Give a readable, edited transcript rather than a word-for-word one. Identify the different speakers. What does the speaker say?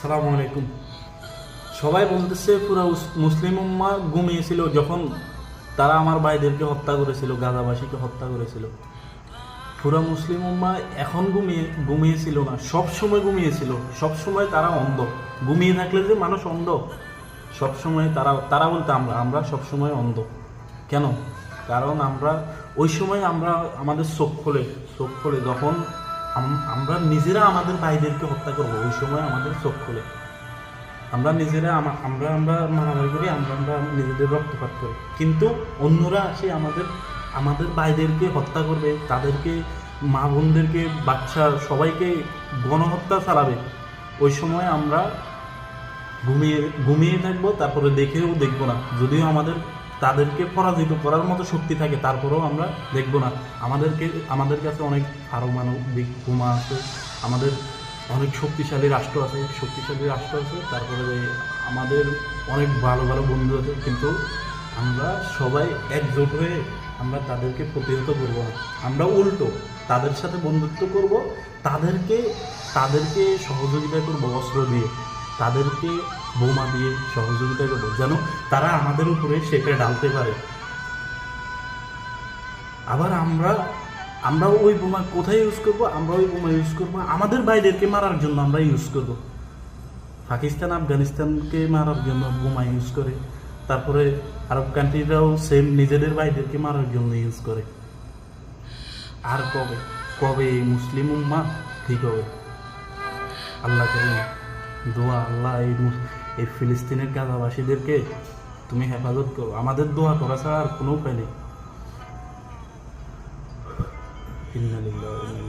Speaker 1: সালামু আলাইকুম। সবাই বলতেছে পুরো মুসলিম উম্মাহ ঘুমিয়েছিল যখন তারা আমার ভাইদেরকে হত্যা করেছিল, গাজাবাসীকে হত্যা করেছিল। পুরো মুসলিম উম্মাহ এখন ঘুমিয়েছিল না, সব সময় ঘুমিয়েছিল। সব সময় তারা অন্ধ। ঘুমিয়ে থাকলে যে মানুষ অন্ধ, সব সময় তারা তারা বলতে আমরা সব সময় অন্ধ। কেন? কারণ আমরা ওই সময় আমাদের চোখ খোলে যখন আমরা নিজেরা আমাদের ভাইদেরকে হত্যা করবো, ওই সময় আমাদের চোখ খোলে। আমরা নিজেরা আমরা মারামারি করি, আমরা নিজেদের রক্তপাত করি, কিন্তু অন্যরা আসে আমাদের ভাইদেরকে হত্যা করবে, তাদেরকে, মা বোনদেরকে, বাচ্চা সবাইকে গণহত্যা চালাবে। ওই সময় আমরা ঘুমিয়ে থাকবো, তারপরে দেখবো না। যদিও তাদেরকে পরাজিত করার মতো শক্তি থাকে, তারপরেও আমরা দেখবো না। আমাদের কাছে অনেক পারমাণবিক বোমা আছে, আমাদের অনেক শক্তিশালী রাষ্ট্র আছে, তারপরে আমাদের অনেক ভালো ভালো বন্ধু আছে, কিন্তু আমরা সবাই একজোট হয়ে আমরা তাদেরকে প্রতিহত করব না। আমরা উল্টো তাদের সাথে বন্ধুত্ব করব, তাদেরকে সহযোগিতা করব অস্ত্র দিয়ে, তাদেরকে বোমা দিয়ে সহযোগিতা করব, যেন তারা আমাদের উপরে সেটা ঢালতে পারে। আবার আমরা ওই বোমা কোথায় ইউজ করব? আমরা ওই বোমা ইউজ করব আমাদের ভাইদেরকে মারার জন্য। আমরা ইউজ করব, পাকিস্তান আফগানিস্তানকে মারার জন্য বোমা ইউজ করে, তারপরে আরব কান্ট্রিরাও সেম নিজেদের ভাইদেরকে মারার জন্য ইউজ করে। আর কবে কবে এই মুসলিম উম্মাহ ঠিক হবে? আল্লাহ করিম দোয়া, আল্লাহ এই ফিলিস্তিনের গাজাবাসীদেরকে তুমি হেফাজত করো। আমাদের দোয়া করা ছাড়া আর কোনো উপায় নেই। ইন্না লিল্লাহি ওয়া ইন্না ইলাইহি